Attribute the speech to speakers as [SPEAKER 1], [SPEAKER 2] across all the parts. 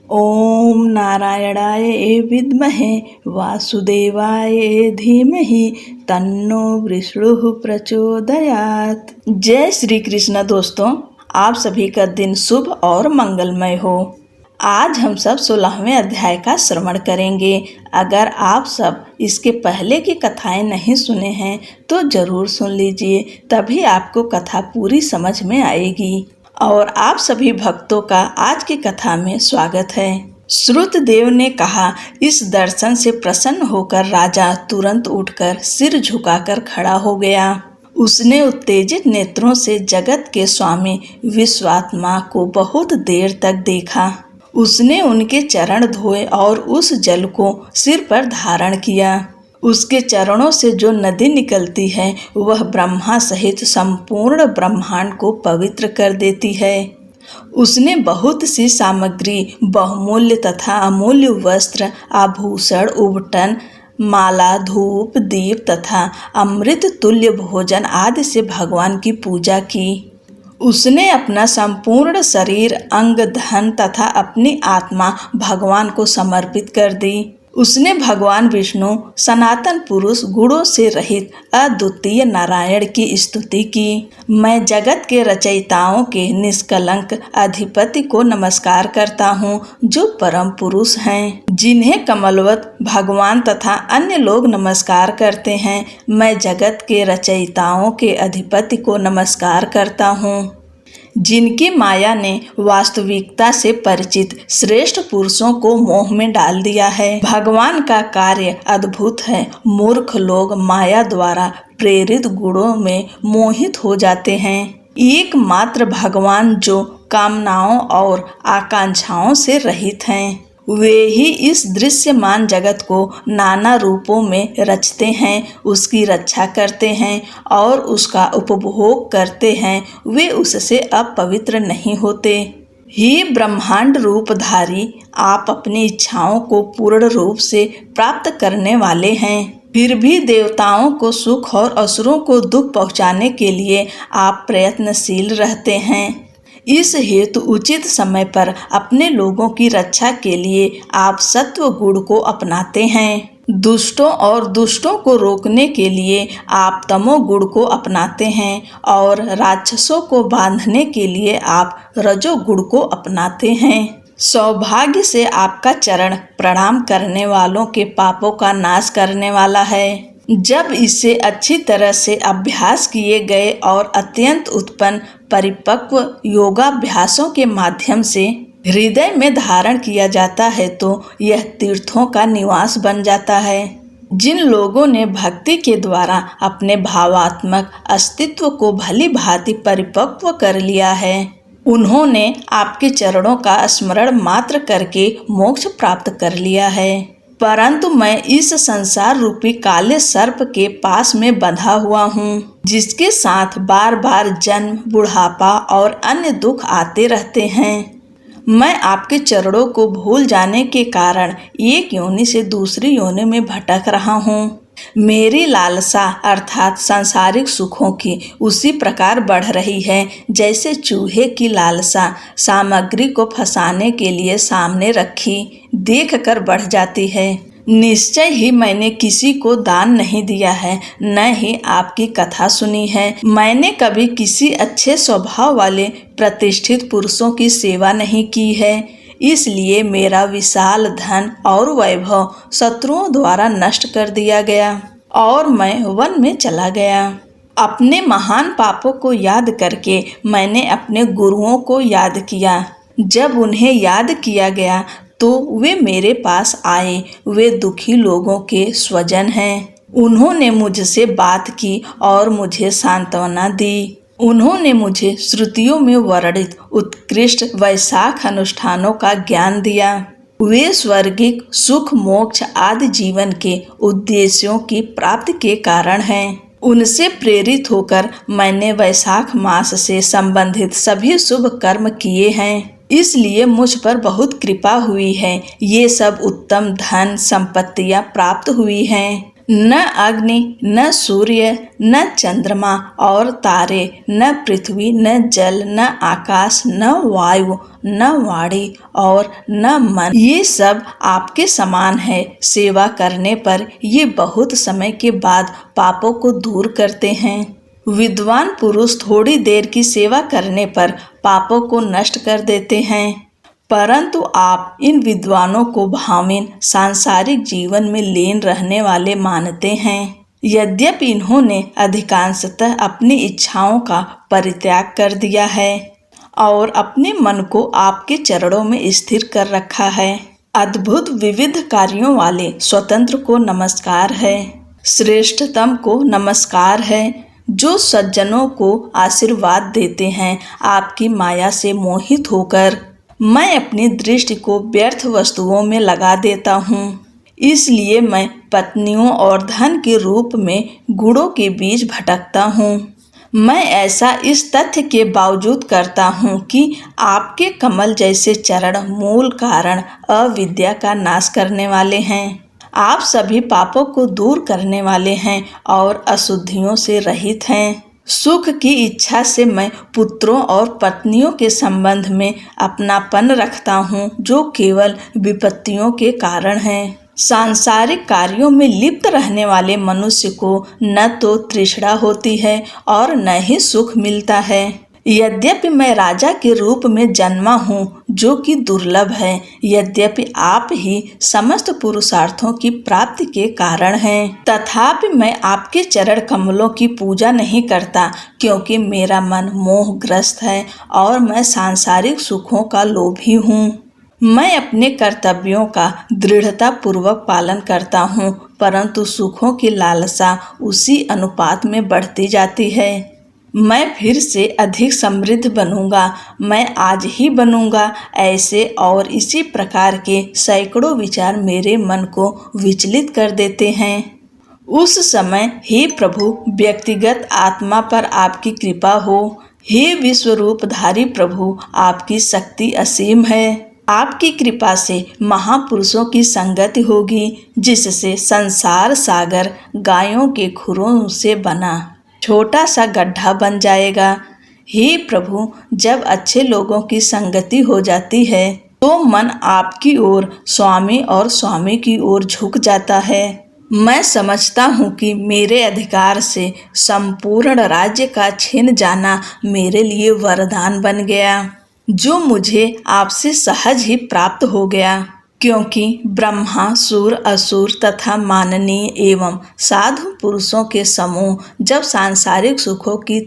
[SPEAKER 1] ओम नारायणाय विद्महे वासुदेवाय धीमहि तन्नो विष्णु प्रचोदयात्। जय श्री कृष्ण। दोस्तों, आप सभी का दिन शुभ और मंगलमय हो। आज हम सब 16वें अध्याय का श्रवण करेंगे। अगर आप सब इसके पहले की कथाएं नहीं सुने हैं तो जरूर सुन लीजिए, तभी आपको कथा पूरी समझ में आएगी। और आप सभी भक्तों का आज की कथा में स्वागत है। श्रुतदेव ने कहा, इस दर्शन से प्रसन्न होकर राजा तुरंत उठकर सिर झुकाकर खड़ा हो गया। उसने उत्तेजित नेत्रों से जगत के स्वामी विश्वात्मा को बहुत देर तक देखा। उसने उनके चरण धोए और उस जल को सिर पर धारण किया। उसके चरणों से जो नदी निकलती है वह ब्रह्मा सहित संपूर्ण ब्रह्मांड को पवित्र कर देती है। उसने बहुत सी सामग्री, बहुमूल्य तथा अमूल्य वस्त्र, आभूषण, उबटन, माला, धूप, दीप तथा अमृत तुल्य भोजन आदि से भगवान की पूजा की। उसने अपना संपूर्ण शरीर, अंग, धन तथा अपनी आत्मा भगवान को समर्पित कर दी। उसने भगवान विष्णु, सनातन पुरुष, गुणों से रहित अद्वितीय नारायण की स्तुति की। मैं जगत के रचयिताओं के निष्कलंक अधिपति को नमस्कार करता हूँ, जो परम पुरुष हैं, जिन्हें कमलवत भगवान तथा अन्य लोग नमस्कार करते हैं। मैं जगत के रचयिताओं के अधिपति को नमस्कार करता हूँ, जिनकी माया ने वास्तविकता से परिचित श्रेष्ठ पुरुषों को मोह में डाल दिया है। भगवान का कार्य अद्भुत है। मूर्ख लोग माया द्वारा प्रेरित गुणों में मोहित हो जाते हैं। एकमात्र भगवान जो कामनाओं और आकांक्षाओं से रहित हैं, वे ही इस दृश्यमान जगत को नाना रूपों में रचते हैं, उसकी रक्षा करते हैं और उसका उपभोग करते हैं। वे उससे अपवित्र नहीं होते। हे ब्रह्मांड रूपधारी, आप अपनी इच्छाओं को पूर्ण रूप से प्राप्त करने वाले हैं। फिर भी देवताओं को सुख और असुरों को दुख पहुँचाने के लिए आप प्रयत्नशील रहते हैं। इस हेतु उचित समय पर अपने लोगों की रक्षा के लिए आप सत्व गुण को अपनाते हैं। दुष्टों को रोकने के लिए आप तमो गुण को अपनाते हैं और राक्षसों को बांधने के लिए आप रजोगुण को अपनाते हैं। सौभाग्य से आपका चरण प्रणाम करने वालों के पापों का नाश करने वाला है। जब इसे अच्छी तरह से अभ्यास किए गए और अत्यंत उत्पन्न परिपक्व योगाभ्यासों के माध्यम से हृदय में धारण किया जाता है तो यह तीर्थों का निवास बन जाता है। जिन लोगों ने भक्ति के द्वारा अपने भावात्मक अस्तित्व को भली भांति परिपक्व कर लिया है, उन्होंने आपके चरणों का स्मरण मात्र करके मोक्ष प्राप्त कर लिया है। परंतु मैं इस संसार रूपी काले सर्प के पास में बंधा हुआ हूँ, जिसके साथ बार बार जन्म, बुढ़ापा और अन्य दुख आते रहते हैं। मैं आपके चरणों को भूल जाने के कारण एक योनि से दूसरी योनि में भटक रहा हूँ। मेरी लालसा अर्थात सांसारिक सुखों की उसी प्रकार बढ़ रही है जैसे चूहे की लालसा सामग्री को फंसाने के लिए सामने रखी देखकर बढ़ जाती है। निश्चय ही मैंने किसी को दान नहीं दिया है, न ही आपकी कथा सुनी है। मैंने कभी किसी अच्छे स्वभाव वाले प्रतिष्ठित पुरुषों की सेवा नहीं की है, इसलिए मेरा विशाल धन और वैभव शत्रुओं द्वारा नष्ट कर दिया गया और मैं वन में चला गया। अपने महान पापों को याद करके मैंने अपने गुरुओं को याद किया। जब उन्हें याद किया गया तो वे मेरे पास आए। वे दुखी लोगों के स्वजन हैं। उन्होंने मुझसे बात की और मुझे सांत्वना दी। उन्होंने मुझे श्रुतियों में वर्णित उत्कृष्ट वैशाख अनुष्ठानों का ज्ञान दिया। वे स्वर्गिक सुख, मोक्ष आदि जीवन के उद्देश्यों की प्राप्ति के कारण हैं। उनसे प्रेरित होकर मैंने वैशाख मास से संबंधित सभी शुभ कर्म किए हैं, इसलिए मुझ पर बहुत कृपा हुई है। ये सब उत्तम धन संपत्तियां प्राप्त हुई हैं। न अग्नि, न सूर्य, न चंद्रमा और तारे, न पृथ्वी, न जल, न आकाश, न वायु, न वाणी और न मन, ये सब आपके समान है। सेवा करने पर ये बहुत समय के बाद पापों को दूर करते हैं। विद्वान पुरुष थोड़ी देर की सेवा करने पर पापों को नष्ट कर देते हैं, परंतु आप इन विद्वानों को भाविन सांसारिक जीवन में लीन रहने वाले मानते हैं। यद्यपि इन्होंने अधिकांशतः अपनी इच्छाओं का परित्याग कर दिया है और अपने मन को आपके चरणों में स्थिर कर रखा है। अद्भुत विविध कार्यों वाले स्वतंत्र को नमस्कार है, श्रेष्ठतम को नमस्कार है, जो सज्जनों को आशीर्वाद देते हैं। आपकी माया से मोहित होकर मैं अपनी दृष्टि को व्यर्थ वस्तुओं में लगा देता हूँ, इसलिए मैं पत्नियों और धन के रूप में गुणों के बीच भटकता हूँ। मैं ऐसा इस तथ्य के बावजूद करता हूँ कि आपके कमल जैसे चरण मूल कारण अविद्या का नाश करने वाले हैं। आप सभी पापों को दूर करने वाले हैं और अशुद्धियों से रहित हैं। सुख की इच्छा से मैं पुत्रों और पत्नियों के संबंध में अपनापन रखता हूँ, जो केवल विपत्तियों के कारण हैं। सांसारिक कार्यों में लिप्त रहने वाले मनुष्य को न तो तृष्णा होती है और न ही सुख मिलता है। यद्यपि मैं राजा के रूप में जन्मा हूँ, जो कि दुर्लभ है, यद्यपि आप ही समस्त पुरुषार्थों की प्राप्ति के कारण हैं, तथापि मैं आपके चरण कमलों की पूजा नहीं करता, क्योंकि मेरा मन मोहग्रस्त है और मैं सांसारिक सुखों का लोभी हूँ। मैं अपने कर्तव्यों का दृढ़ता पूर्वक पालन करता हूँ, परंतु सुखों की लालसा उसी अनुपात में बढ़ती जाती है। मैं फिर से अधिक समृद्ध बनूंगा, मैं आज ही बनूंगा, ऐसे और इसी प्रकार के सैकड़ों विचार मेरे मन को विचलित कर देते हैं। उस समय हे प्रभु, व्यक्तिगत आत्मा पर आपकी कृपा हो। हे विश्वरूपधारी प्रभु, आपकी शक्ति असीम है। आपकी कृपा से महापुरुषों की संगति होगी, जिससे संसार सागर गायों के खुरों से बना छोटा सा गड्ढा बन जाएगा। हे प्रभु, जब अच्छे लोगों की संगति हो जाती है तो मन आपकी ओर स्वामी और स्वामी की ओर झुक जाता है। मैं समझता हूँ कि मेरे अधिकार से संपूर्ण राज्य का छिन जाना मेरे लिए वरदान बन गया, जो मुझे आपसे सहज ही प्राप्त हो गया, क्योंकि ब्रह्मा, सूर, असुर तथा माननीय एवं साधु पुरुषों के समूह जब सांसारिक सुखों की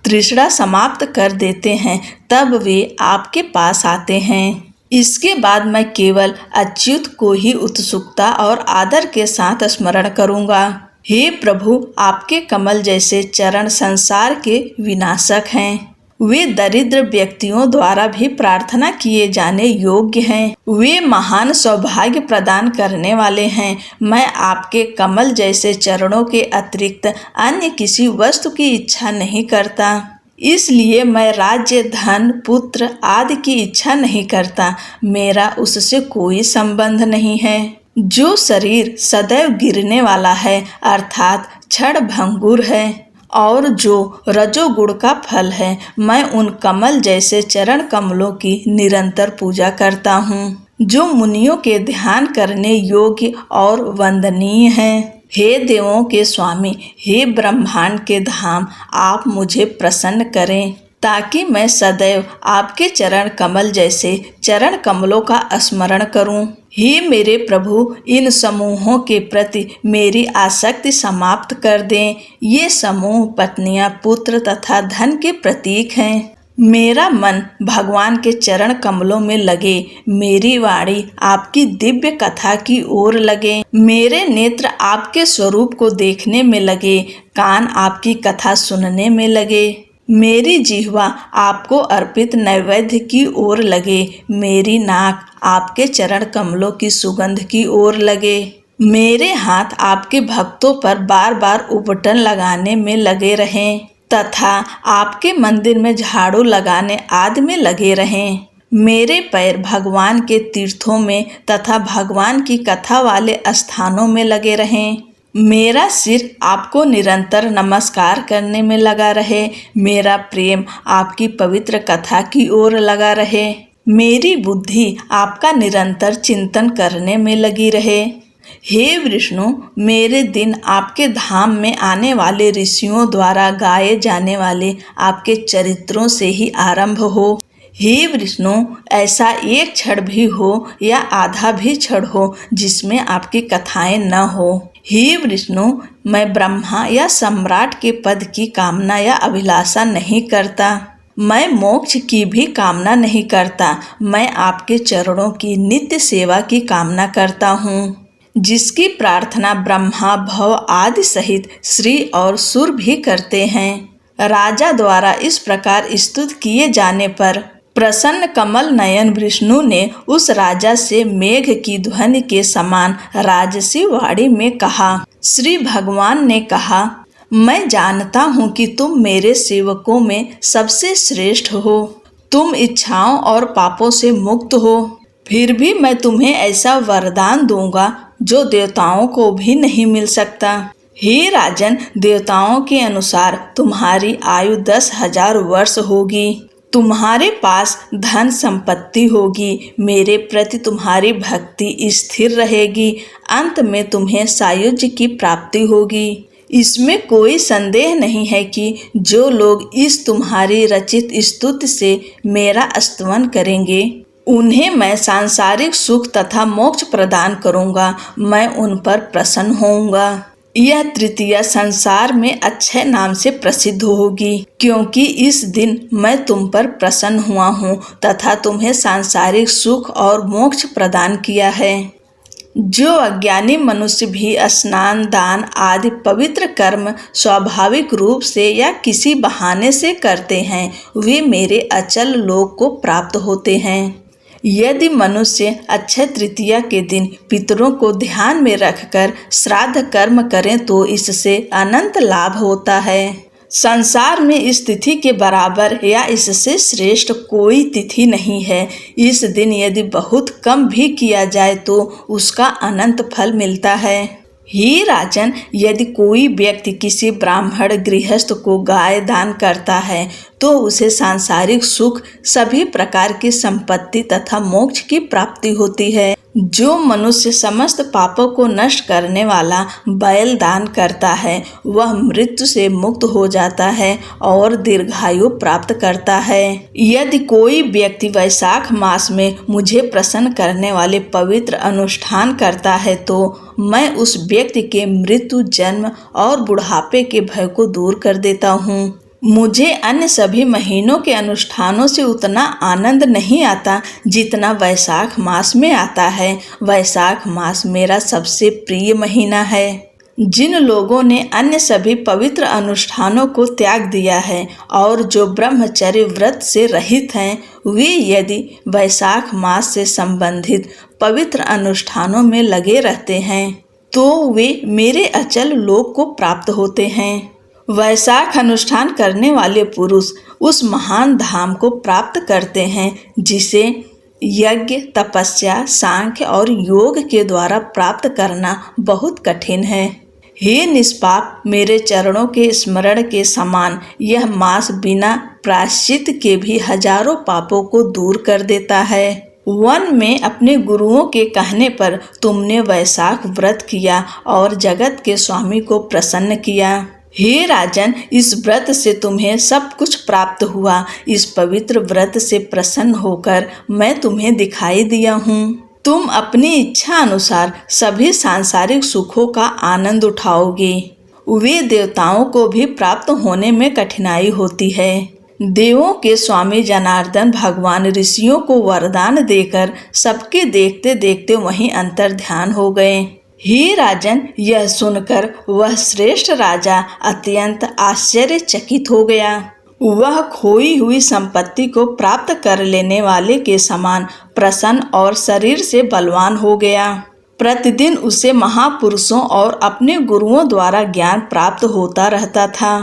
[SPEAKER 1] तृष्णा समाप्त कर देते हैं, तब वे आपके पास आते हैं। इसके बाद मैं केवल अच्युत को ही उत्सुकता और आदर के साथ स्मरण करूँगा। हे प्रभु, आपके कमल जैसे चरण संसार के विनाशक हैं। वे दरिद्र व्यक्तियों द्वारा भी प्रार्थना किए जाने योग्य हैं। वे महान सौभाग्य प्रदान करने वाले हैं। मैं आपके कमल जैसे चरणों के अतिरिक्त अन्य किसी वस्तु की इच्छा नहीं करता। इसलिए मैं राज्य, धन, पुत्र आदि की इच्छा नहीं करता। मेरा उससे कोई संबंध नहीं है। जो शरीर सदैव गिरने वाला है, अर्थात क्षण भंगुर है, और जो रजोगुण का फल है, मैं उन कमल जैसे चरण कमलों की निरंतर पूजा करता हूँ, जो मुनियों के ध्यान करने योग्य और वंदनीय हैं। हे देवों के स्वामी, हे ब्रह्मांड के धाम, आप मुझे प्रसन्न करें, ताकि मैं सदैव आपके चरण कमल जैसे चरण कमलों का स्मरण करूं। हे मेरे प्रभु, इन समूहों के प्रति मेरी आसक्ति समाप्त कर दें। ये समूह पत्नियां, पुत्र तथा धन के प्रतीक हैं। मेरा मन भगवान के चरण कमलों में लगे, मेरी वाणी आपकी दिव्य कथा की ओर लगे, मेरे नेत्र आपके स्वरूप को देखने में लगे, कान आपकी कथा सुनने में लगे, मेरी जिह्वा आपको अर्पित नैवेद्य की ओर लगे, मेरी नाक आपके चरण कमलों की सुगंध की ओर लगे, मेरे हाथ आपके भक्तों पर बार बार उपटन लगाने में लगे रहें तथा आपके मंदिर में झाड़ू लगाने आदि में लगे रहें। मेरे पैर भगवान के तीर्थों में तथा भगवान की कथा वाले स्थानों में लगे रहें। मेरा सिर आपको निरंतर नमस्कार करने में लगा रहे। मेरा प्रेम आपकी पवित्र कथा की ओर लगा रहे। मेरी बुद्धि आपका निरंतर चिंतन करने में लगी रहे। हे विष्णु, मेरे दिन आपके धाम में आने वाले ऋषियों द्वारा गाए जाने वाले आपके चरित्रों से ही आरंभ हो। हे विष्णु, ऐसा एक क्षण भी हो या आधा भी क्षण हो जिसमें आपकी कथाएं न हो। हे विष्णु, मैं ब्रह्मा या सम्राट के पद की कामना या अभिलाषा नहीं करता। मैं मोक्ष की भी कामना नहीं करता। मैं आपके चरणों की नित्य सेवा की कामना करता हूँ, जिसकी प्रार्थना ब्रह्मा भव आदि सहित श्री और सुर भी करते हैं। राजा द्वारा इस प्रकार स्तुत किए जाने पर प्रसन्न कमल नयन विष्णु ने उस राजा से मेघ की ध्वनि के समान राजसी वाणी में कहा। श्री भगवान ने कहा, मैं जानता हूँ कि तुम मेरे सेवकों में सबसे श्रेष्ठ हो। तुम इच्छाओं और पापों से मुक्त हो। फिर भी मैं तुम्हें ऐसा वरदान दूंगा जो देवताओं को भी नहीं मिल सकता। हे राजन, देवताओं के अनुसार तुम्हारी आयु 10,000 वर्ष होगी। तुम्हारे पास धन संपत्ति होगी। मेरे प्रति तुम्हारी भक्ति स्थिर रहेगी। अंत में तुम्हें सायुज्य की प्राप्ति होगी। इसमें कोई संदेह नहीं है कि जो लोग इस तुम्हारी रचित स्तुति से मेरा स्तवन करेंगे, उन्हें मैं सांसारिक सुख तथा मोक्ष प्रदान करूंगा। मैं उन पर प्रसन्न होऊंगा। यह तृतीया संसार में अक्षय नाम से प्रसिद्ध होगी, क्योंकि इस दिन मैं तुम पर प्रसन्न हुआ हूँ तथा तुम्हें सांसारिक सुख और मोक्ष प्रदान किया है। जो अज्ञानी मनुष्य भी स्नान, दान आदि पवित्र कर्म स्वाभाविक रूप से या किसी बहाने से करते हैं, वे मेरे अचल लोक को प्राप्त होते हैं। यदि मनुष्य अक्षय तृतीया के दिन पितरों को ध्यान में रखकर श्राद्ध कर्म करें तो इससे अनंत लाभ होता है। संसार में इस तिथि के बराबर या इससे श्रेष्ठ कोई तिथि नहीं है। इस दिन यदि बहुत कम भी किया जाए तो उसका अनंत फल मिलता है। हे राजन, यदि कोई व्यक्ति किसी ब्राह्मण गृहस्थ को गाय दान करता है तो उसे सांसारिक सुख, सभी प्रकार की संपत्ति तथा मोक्ष की प्राप्ति होती है। जो मनुष्य समस्त पापों को नष्ट करने वाला बैल दान करता है, वह मृत्यु से मुक्त हो जाता है और दीर्घायु प्राप्त करता है। यदि कोई व्यक्ति वैशाख मास में मुझे प्रसन्न करने वाले पवित्र अनुष्ठान करता है तो मैं उस व्यक्ति के मृत्यु, जन्म और बुढ़ापे के भय को दूर कर देता हूँ। मुझे अन्य सभी महीनों के अनुष्ठानों से उतना आनंद नहीं आता जितना वैशाख मास में आता है। वैशाख मास मेरा सबसे प्रिय महीना है। जिन लोगों ने अन्य सभी पवित्र अनुष्ठानों को त्याग दिया है और जो ब्रह्मचर्य व्रत से रहित हैं, वे यदि वैशाख मास से संबंधित पवित्र अनुष्ठानों में लगे रहते हैं तो वे मेरे अचल लोक को प्राप्त होते हैं। वैशाख अनुष्ठान करने वाले पुरुष उस महान धाम को प्राप्त करते हैं जिसे यज्ञ, तपस्या, सांख्य और योग के द्वारा प्राप्त करना बहुत कठिन है। हे निष्पाप, मेरे चरणों के स्मरण के समान यह मास बिना प्रायश्चित के भी हजारों पापों को दूर कर देता है। वन में अपने गुरुओं के कहने पर तुमने वैशाख व्रत किया और जगत के स्वामी को प्रसन्न किया। हे राजन, इस व्रत से तुम्हें सब कुछ प्राप्त हुआ। इस पवित्र व्रत से प्रसन्न होकर मैं तुम्हें दिखाई दिया हूँ। तुम अपनी इच्छा अनुसार सभी सांसारिक सुखों का आनंद उठाओगे। वे देवताओं को भी प्राप्त होने में कठिनाई होती है। देवों के स्वामी जनार्दन भगवान ऋषियों को वरदान देकर सबके देखते देखते वहीं अंतर ध्यान हो गए। हे राजन, यह सुनकर वह श्रेष्ठ राजा अत्यंत आश्चर्यचकित हो गया। वह खोई हुई संपत्ति को प्राप्त कर लेने वाले के समान प्रसन्न और शरीर से बलवान हो गया। प्रतिदिन उसे महापुरुषों और अपने गुरुओं द्वारा ज्ञान प्राप्त होता रहता था।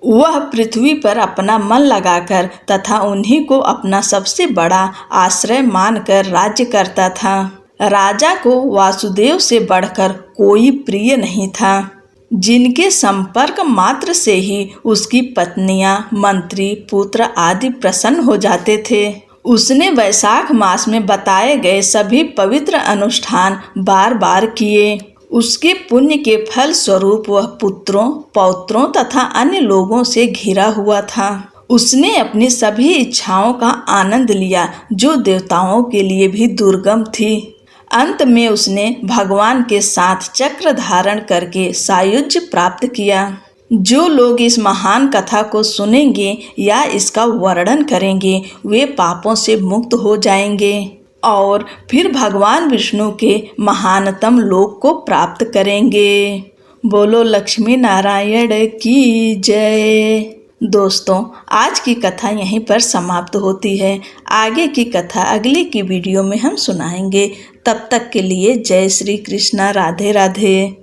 [SPEAKER 1] वह पृथ्वी पर अपना मन लगाकर तथा उन्हीं को अपना सबसे बड़ा आश्रय मानकर राज्य करता था। राजा को वासुदेव से बढ़कर कोई प्रिय नहीं था, जिनके संपर्क मात्र से ही उसकी पत्नियां, मंत्री, पुत्र आदि प्रसन्न हो जाते थे। उसने वैशाख मास में बताए गए सभी पवित्र अनुष्ठान बार बार किए। उसके पुण्य के फल स्वरूप वह पुत्रों, पौत्रों तथा अन्य लोगों से घिरा हुआ था। उसने अपनी सभी इच्छाओं का आनंद लिया, जो देवताओं के लिए भी दुर्गम थी। अंत में उसने भगवान के साथ चक्र धारण करके सायुज्य प्राप्त किया। जो लोग इस महान कथा को सुनेंगे या इसका वर्णन करेंगे, वे पापों से मुक्त हो जाएंगे और फिर भगवान विष्णु के महानतम लोक को प्राप्त करेंगे। बोलो लक्ष्मी नारायण की जय। दोस्तों, आज की कथा यहीं पर समाप्त होती है। आगे की कथा अगली की वीडियो में हम सुनाएंगे। तब तक के लिए जय श्री कृष्णा, राधे राधे।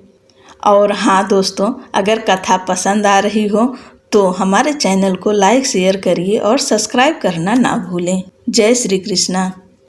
[SPEAKER 1] और हाँ दोस्तों, अगर कथा पसंद आ रही हो तो हमारे चैनल को लाइक शेयर करिए और सब्सक्राइब करना ना भूलें। जय श्री कृष्णा।